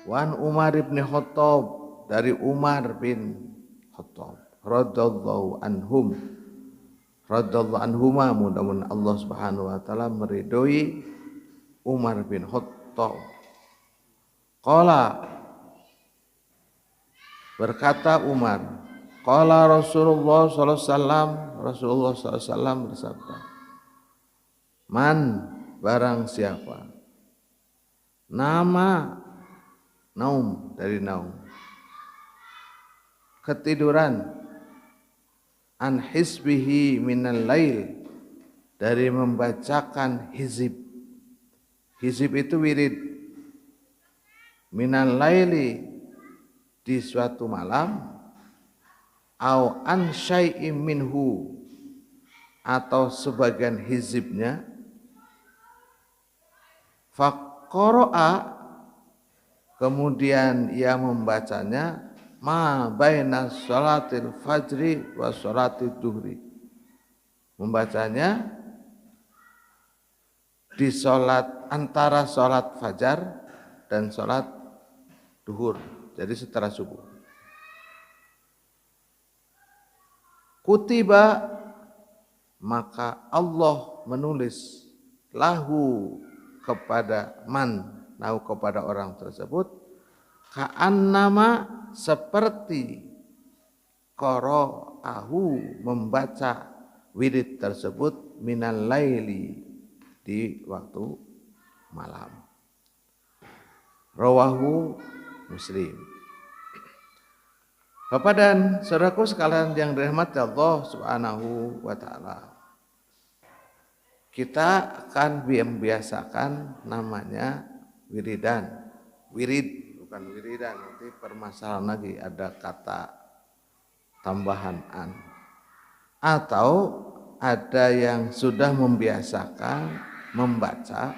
Wan Umar bin Khattab, dari Umar bin Khattab radhiyallahu anhum, radhiyallahu anhuma, mudah-mudahan Allah Subhanahu wa taala meridhoi Umar bin Khattab. Qala, berkata Umar, qala Rasulullah sallallahu alaihi wasallam, Rasulullah sallallahu alaihi wasallam bersabda, man, barang siapa, nama, naum, dari naum, ketiduran, an hisbihi minal lail, dari membacakan hizib. Hizib itu wirid. Minal laili, di suatu malam, au an syai'im minhu, atau sebagian hizibnya, faqara'a, kemudian ia membacanya, ma baina sholatil fajri wa sholatid duhri, membacanya di sholat, antara sholat fajar dan sholat duhur, jadi setelah subuh. Kutiba, maka Allah menulis, lahu, kepada man, lahu, kepada orang tersebut, ka'annama, seperti qara'ahu, membaca wirid tersebut, minal laili, di waktu malam. Rawahu Muslim. Bapak dan saudaraku sekalian yang dirahmati Allah Subhanahu wa taala, kita akan membiasakan namanya wiridan. Wirid, bukan wiridan, nanti permasalahan lagi, ada kata tambahan an. Atau ada yang sudah membiasakan membaca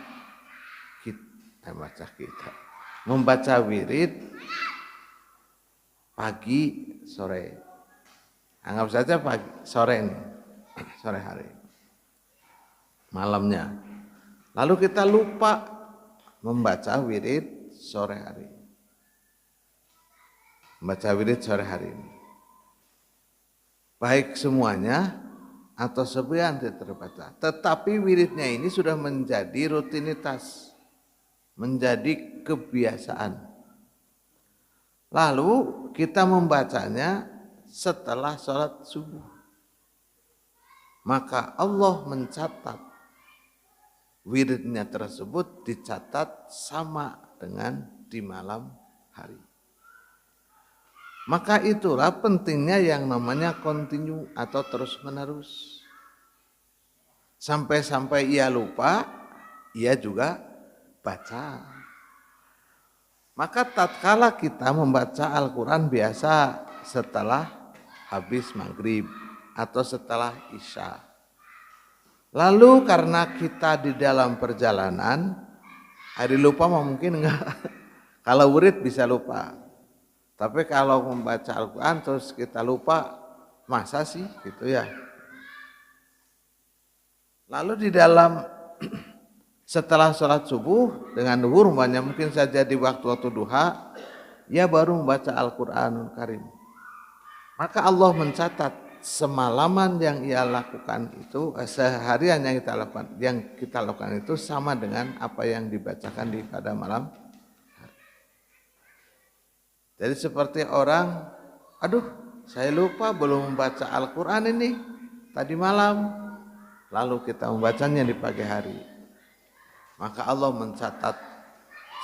wirid pagi sore. Anggap saja pagi sore ini, sore hari, malamnya. Lalu kita lupa membaca wirid sore hari. Membaca wirid sore hari ini. Baik semuanya atau sebagian tidak terbaca. Tetapi wiridnya ini sudah menjadi rutinitas, menjadi kebiasaan. Lalu kita membacanya setelah sholat subuh. Maka Allah mencatat wiridnya tersebut, dicatat sama dengan di malam hari. Maka itulah pentingnya yang namanya continue atau terus menerus. Sampai-sampai ia lupa, ia juga baca. Maka tatkala kita membaca Al-Quran biasa setelah habis maghrib atau setelah isya. Lalu karena kita di dalam perjalanan, hari lupa mungkin enggak. Kalau wirid bisa lupa. Tapi kalau membaca Al-Quran terus kita lupa, masa sih gitu ya. Lalu di dalam setelah sholat subuh dengan duhur, mungkin saja di waktu-waktu duha, ia baru membaca Al-Quranul Karim. Maka Allah mencatat semalaman yang ia lakukan itu, seharian yang kita lakukan itu sama dengan apa yang dibacakan di pada malam. Jadi seperti orang, aduh saya lupa belum membaca Al-Quran ini tadi malam, lalu kita membacanya di pagi hari. Maka Allah mencatat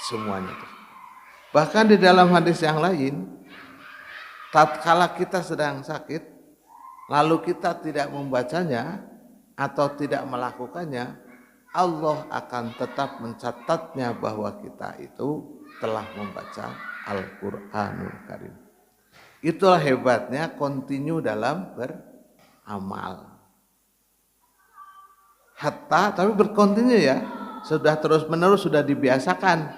semuanya. Bahkan di dalam hadis yang lain, tatkala kita sedang sakit, lalu kita tidak membacanya atau tidak melakukannya, Allah akan tetap mencatatnya bahwa kita itu telah membaca Al-Quranul Karim. Itulah hebatnya continue dalam beramal. Hatta, tapi berkontinu ya, sudah terus menerus, sudah dibiasakan.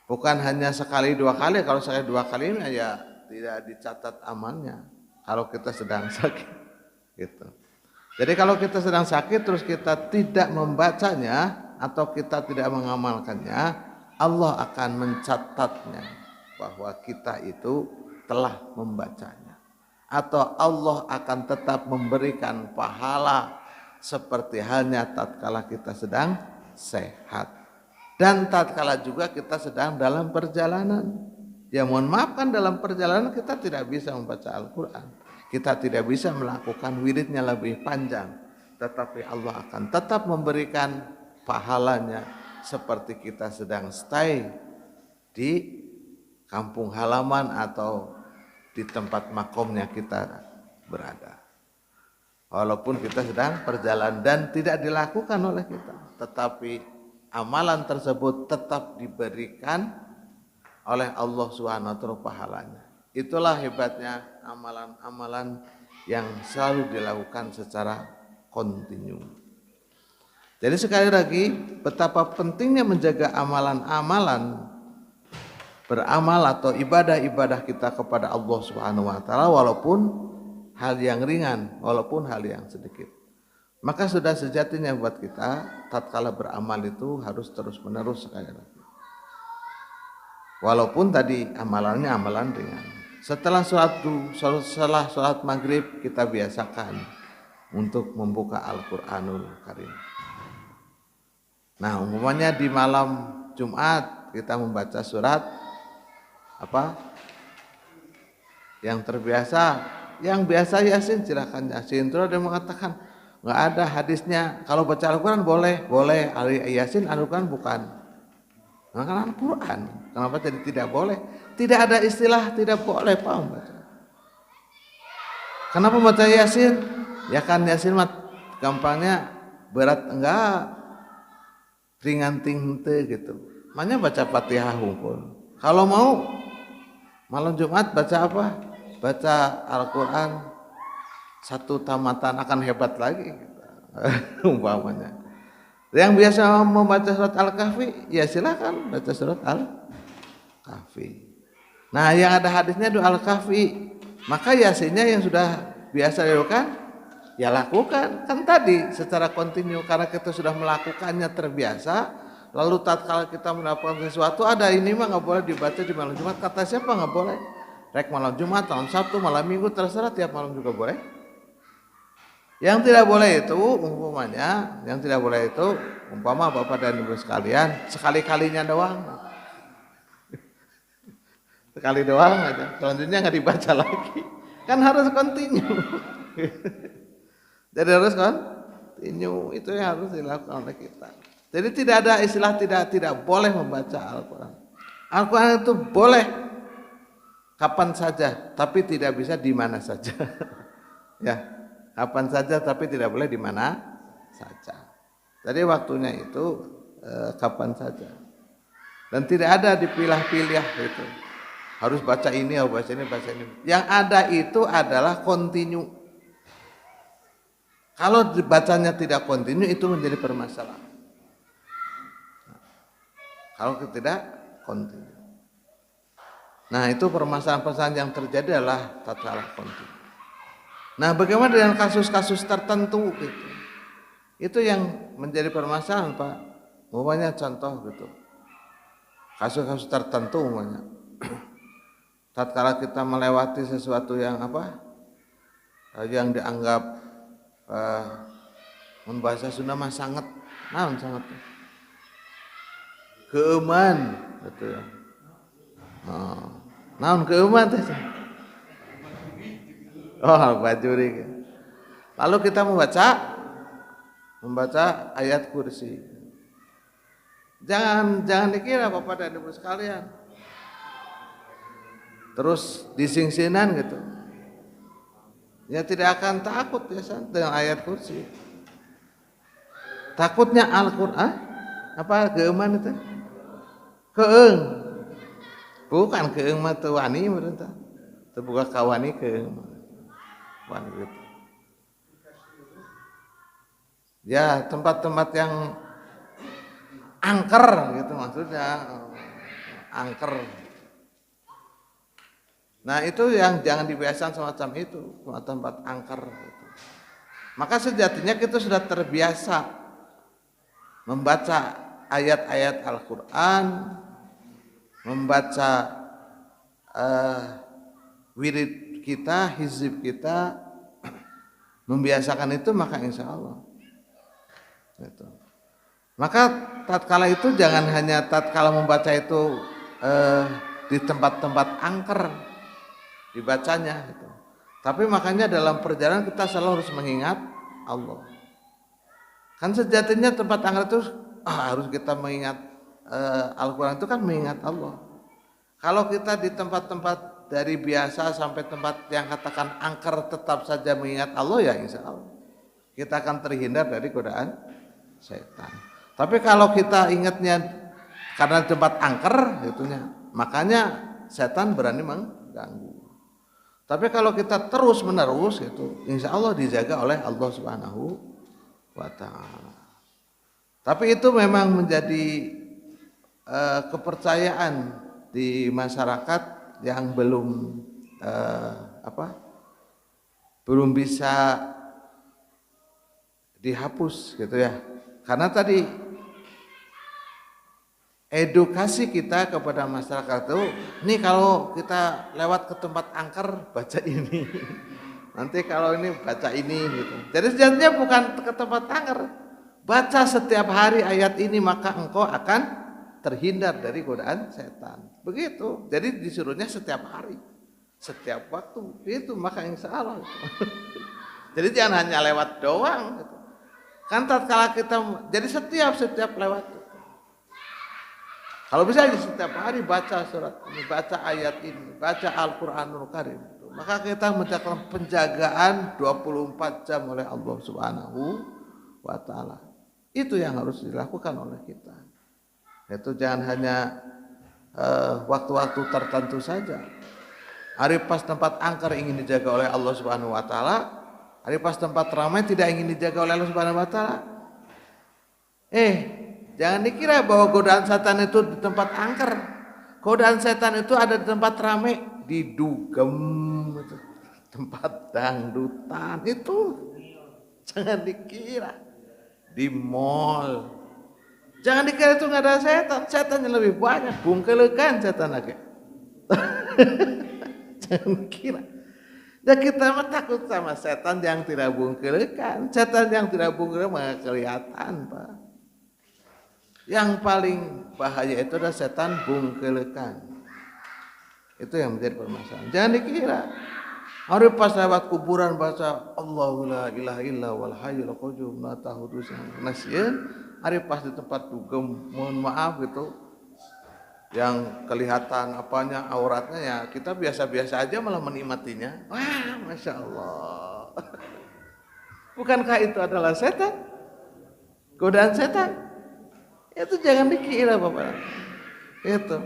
Bukan hanya sekali dua kali, kalau sekali dua kali ini ya tidak dicatat amalnya. Kalau kita sedang sakit, gitu. Jadi kalau kita sedang sakit terus kita tidak membacanya atau kita tidak mengamalkannya, Allah akan mencatatnya bahwa kita itu telah membacanya. Atau Allah akan tetap memberikan pahala seperti halnya tatkala kita sedang sehat. Dan tatkala juga kita sedang dalam perjalanan. Ya mohon maaf kan dalam perjalanan kita tidak bisa membaca Al-Quran. Kita tidak bisa melakukan wiridnya lebih panjang. Tetapi Allah akan tetap memberikan pahalanya seperti kita sedang stay di kampung halaman atau di tempat makomnya kita berada. Walaupun kita sedang perjalanan dan tidak dilakukan oleh kita, tetapi amalan tersebut tetap diberikan oleh Allah Subhanahu wa taala pahalanya. Itulah hebatnya amalan-amalan yang selalu dilakukan secara kontinu. Jadi sekali lagi betapa pentingnya menjaga amalan-amalan beramal atau ibadah-ibadah kita kepada Allah Subhanahu wa taala walaupun hal yang ringan, walaupun hal yang sedikit. Maka sudah sejatinya buat kita tatkala beramal itu harus terus-menerus sekali lagi. Walaupun tadi amalannya amalan ringan. Setelah sholat maghrib kita biasakan untuk membuka Al-Qur'anul Karim. Nah, umpamanya di malam Jumat kita membaca surat apa? Yang terbiasa, yang biasa Yasin, silakan Yasin. Terus dia mengatakan nggak ada hadisnya. Kalau baca Al-Quran boleh. Yasin Al-Quran bukan. Nah, kan Al-Quran. Kenapa jadi tidak boleh? Tidak ada istilah tidak boleh Pak membaca. Kenapa baca Yasin? Ya kan Yasin mah gampangnya berat enggak, ringan tingte gitu. Makanya baca Fatihah hukum. Kalau mau malam Jumat baca apa? Baca Al-Quran satu tamatan akan hebat lagi umpamanya. Yang biasa membaca surat Al-Kahfi ya silakan baca surat Al-Kahfi. Nah yang ada hadisnya itu Al-Kahfi, maka Yasinnya yang sudah biasa dilakukan ya lakukan. Kan tadi secara kontinu karena kita sudah melakukannya terbiasa. Lalu tatkala kita mendapatkan sesuatu ada ini mah nggak boleh dibaca di malam Jumat. Kata siapa nggak boleh? Rek malam Jumat, malam Sabtu, malam Minggu terserah tiap malam juga boleh. Yang tidak boleh itu umpamanya, yang tidak boleh itu umpama Bapak dan Ibu sekalian sekali-kalinya doang. Sekali doang aja. Selanjutnya nggak dibaca lagi. Kan harus kontinu. Jadi harus kontinu, itu yang harus dilakukan oleh kita. Jadi tidak ada istilah tidak boleh membaca Al-Quran. Al-Quran itu boleh kapan saja, tapi tidak bisa di mana saja. Ya, kapan saja, tapi tidak boleh di mana saja. Jadi waktunya itu kapan saja. Dan tidak ada dipilah-pilih itu. Harus baca ini, harus baca ini, baca ini. Yang ada itu adalah kontinu. Kalau dibacanya tidak kontinu itu menjadi permasalahan. Kalau tidak kontinu. Nah itu permasalahan-permasalahan yang terjadi adalah tatkala kontinu. Nah bagaimana dengan kasus-kasus tertentu gitu? Itu yang menjadi permasalahan Pak. Umpamanya contoh gitu. Kasus-kasus tertentu umpamanya. Tatkala kita melewati sesuatu yang apa? Yang dianggap membahasa Sunda mah sangat sangat keuman gitu ya. Naon keuman teh? Oh, bajuri. Lalu kita membaca ayat kursi. Jangan dikira Bapak dan Ibu sekalian. Terus dising-sinan gitu. Ya tidak akan takut ya dengan ayat kursi. Takutnya Al-Qur'an apa keuman itu? Keung. Bukan keung mah teu wani meureun tah. Teu boga kawani keung. Wani gitu. Ya, tempat-tempat yang angker gitu maksudnya. Angker. Nah, itu yang jangan dibiasakan semacam itu, tempat angker gitu. Maka sejatinya kita sudah terbiasa membaca ayat-ayat Al-Qur'an membaca wirid kita, hizib kita, membiasakan itu, maka insya Allah gitu. Maka tatkala itu jangan hanya tatkala membaca itu di tempat-tempat angker dibacanya gitu. Tapi makanya dalam perjalanan kita selalu harus mengingat Allah. Kan sejatinya tempat angker itu harus kita mengingat Al-Quran itu kan mengingat Allah. Kalau kita di tempat-tempat dari biasa sampai tempat yang katakan angker tetap saja mengingat Allah, ya insya Allah kita akan terhindar dari godaan setan. Tapi kalau kita ingatnya karena tempat angker itunya, makanya setan berani mengganggu. Tapi kalau kita terus menerus itu, insya Allah dijaga oleh Allah Subhanahu wa Ta'ala. Tapi itu memang menjadi kepercayaan di masyarakat yang belum bisa dihapus gitu ya. Karena tadi edukasi kita kepada masyarakat itu, nih kalau kita lewat ke tempat angker baca ini, nanti kalau ini baca ini gitu. Jadi sejatinya bukan ke tempat angker, baca setiap hari ayat ini maka engkau akan terhindar dari godaan setan. Begitu. Jadi disuruhnya setiap hari, setiap waktu. Itu maka insya Allah. Jadi jangan hanya lewat doang. Gitu. Kan tatkala kita, jadi setiap lewat. Kalau bisa setiap hari baca surat ini, baca ayat ini, baca Al-Quranul Karim, maka kita mendapatkan penjagaan 24 jam oleh Allah Subhanahu wa Ta'ala. Itu yang harus dilakukan oleh kita. Itu jangan hanya waktu-waktu tertentu saja. Hari pas tempat angker ingin dijaga oleh Allah Subhanahu wa Ta'ala, hari pas tempat ramai tidak ingin dijaga oleh Allah Subhanahu wa Ta'ala. Jangan dikira bahwa godaan setan itu di tempat angker. Godaan setan itu ada di tempat ramai, di dugem, tempat dangdutan itu. Jangan dikira di mall. Jangan dikira itu nggak ada setan. Setannya lebih banyak. Bungkelekan setan lagi. Jangan kira. Dan kita takut sama setan yang tidak bungkelekan. Setan yang tidak bungkelekan nggak kelihatan, Pak. Yang paling bahaya itu adalah setan bungkelekan. Itu yang menjadi permasalahan. Jangan dikira hari pas lewat kuburan baca Allahu la ilaha illa wal hayyul qayyum la ta'khudhuhu sinatun. Hari pas di tempat dugem, mohon maaf gitu, yang kelihatan apanya auratnya ya kita biasa-biasa aja malah menikmatinya. Wah, masya Allah. Bukankah itu adalah setan? Godaan setan? Itu jangan dikira Bapak. Itu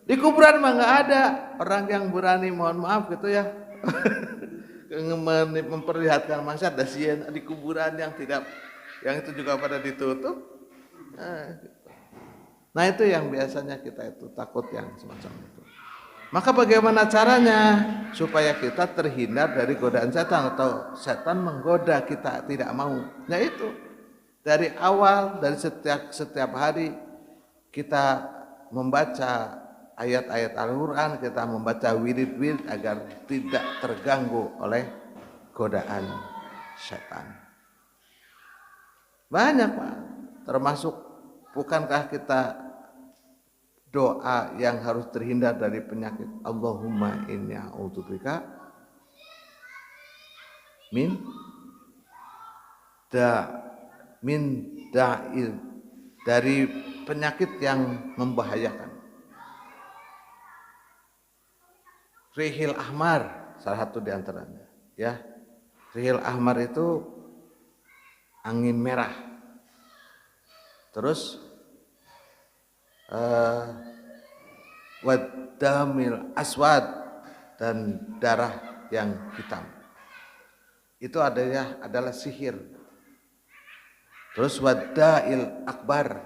di kuburan mah nggak ada orang yang berani, mohon maaf gitu ya, memperlihatkan masyarakat dasian di kuburan yang tidak, yang itu juga pada ditutup. Nah itu yang biasanya kita itu takut yang semacam itu. Maka bagaimana caranya supaya kita terhindar dari godaan setan atau setan menggoda kita tidak mau? Nah itu dari awal, dari setiap hari kita membaca ayat-ayat Al-Quran, kita membaca wirid-wirid agar tidak terganggu oleh godaan setan. Banyak Pak, termasuk bukankah kita doa yang harus terhindar dari penyakit Allahumma inni a'udzubika min da'il, dari penyakit yang membahayakan. Rihil ahmar salah satu di antaranya, ya. Rihil ahmar itu angin merah. Terus wadamil aswad, dan darah yang hitam. Itu adalah sihir. Terus wadail akbar,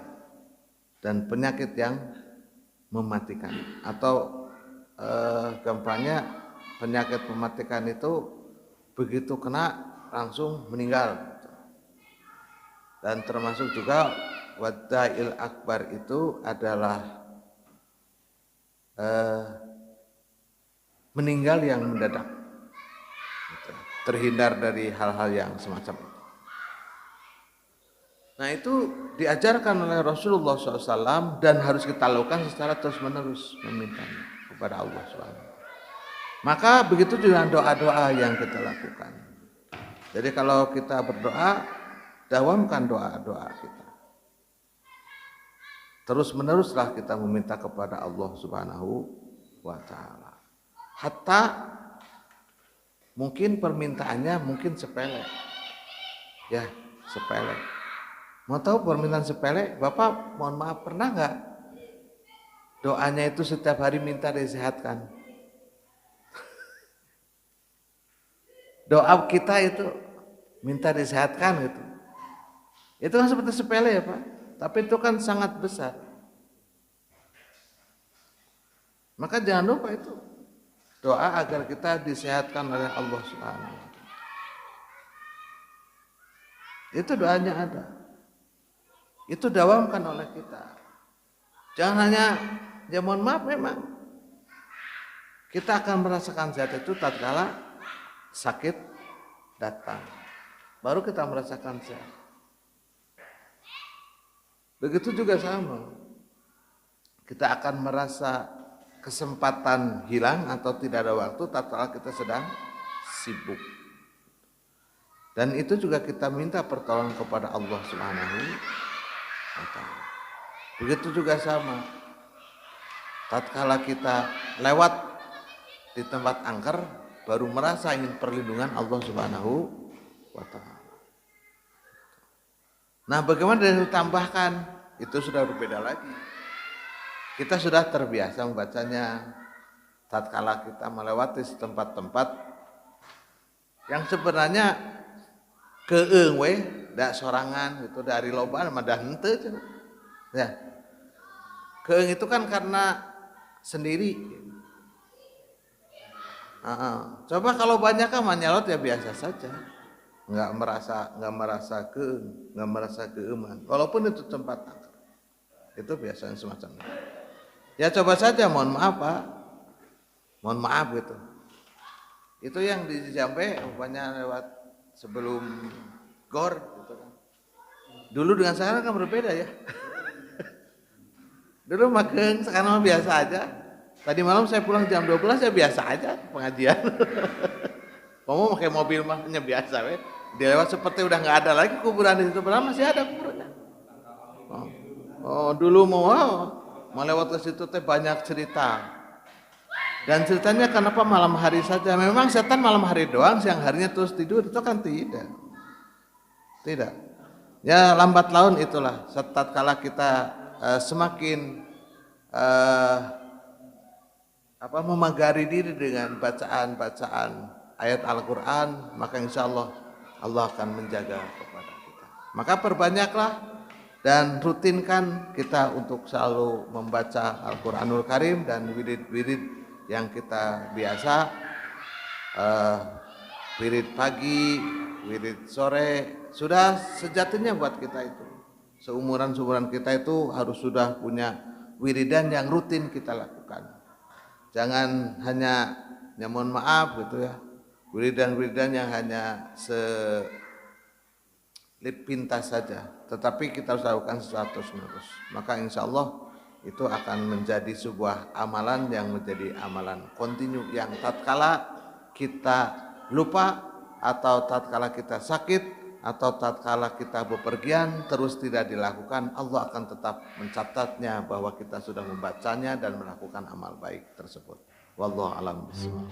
dan penyakit yang mematikan, atau gampangnya penyakit mematikan itu begitu kena langsung meninggal. Dan termasuk juga wadail akbar itu adalah meninggal yang mendadak, gitu. Terhindar dari hal-hal yang semacam itu. Nah itu diajarkan oleh Rasulullah SAW dan harus kita lakukan secara terus-menerus memintanya kepada Allah SWT. Maka begitu juga doa-doa yang kita lakukan. Jadi kalau kita berdoa, dawamkan doa-doa kita. Terus-meneruslah kita meminta kepada Allah Subhanahu wa Ta'ala. Hatta mungkin permintaannya mungkin sepele. Ya, sepele. Mau tahu permintaan sepele? Bapak mohon maaf, pernah nggak doanya itu setiap hari minta disehatkan? Doa kita itu minta disehatkan gitu. Itu kan seperti sepele ya Pak, tapi itu kan sangat besar. Maka jangan lupa itu doa agar kita disehatkan oleh Allah Subhanahu wa Ta'ala. Itu doanya ada. Itu dawamkan oleh kita. Jangan hanya, ya mohon maaf memang kita akan merasakan zat itu tatkala sakit datang, baru kita merasakan sehat. Begitu juga sama, kita akan merasa kesempatan hilang atau tidak ada waktu tatkala kita sedang sibuk. Dan itu juga kita minta pertolongan kepada Allah Subhanahu wa Ta'ala. Begitu juga sama, tatkala kita lewat di tempat angker, baru merasa ingin perlindungan Allah Subhanahu wa Ta'ala. Nah, bagaimana dengan ditambahkan? Itu sudah berbeda lagi. Kita sudah terbiasa membacanya tatkala kita melewati tempat-tempat yang sebenarnya keung we da sorangan itu dari loba mah dah henteu. Ya. Keung itu kan karena sendiri. Coba kalau banyak kan menyalot ya biasa saja, nggak merasa keuman, walaupun itu tempat angker, itu biasanya semacam itu. Ya coba saja, mohon maaf Pak, mohon maaf gitu. Itu yang di Jambe, umpamanya lewat sebelum gor, gitu kan. Dulu dengan sekarang kan berbeda ya. Dulu makan, sekarang biasa aja. Tadi malam saya pulang jam 12, saya biasa aja pengajian. Kamu pakai mobil mahnya biasa, we. Dia lewat seperti udah nggak ada lagi kuburan di situ, padahal masih ada kuburannya. Dulu mau lewat ke situ teh banyak cerita. Dan ceritanya kenapa malam hari saja? Memang setan malam hari doang, siang harinya terus tidur, itu kan tidak. Tidak. Ya lambat laun itulah. Tatkala kita semakin memagari diri dengan bacaan-bacaan ayat Al-Quran, maka insya Allah Allah akan menjaga kepada kita. Maka perbanyaklah dan rutinkan kita untuk selalu membaca Al-Quranul Karim dan wirid-wirid yang kita biasa, wirid pagi, wirid sore, sudah sejatinya buat kita itu. Seumuran kita itu harus sudah punya wiridan yang rutin kita lakukan. Jangan hanya, ya mohon maaf gitu ya, wiridan-wiridan yang hanya sepintas saja, tetapi kita harus lakukan secara terus-menerus. Maka insya Allah itu akan menjadi sebuah amalan yang menjadi amalan kontinu, yang tatkala kita lupa atau tatkala kita sakit atau tatkala kita bepergian terus tidak dilakukan, Allah akan tetap mencatatnya bahwa kita sudah membacanya dan melakukan amal baik tersebut. Wallahu a'lam bishawab.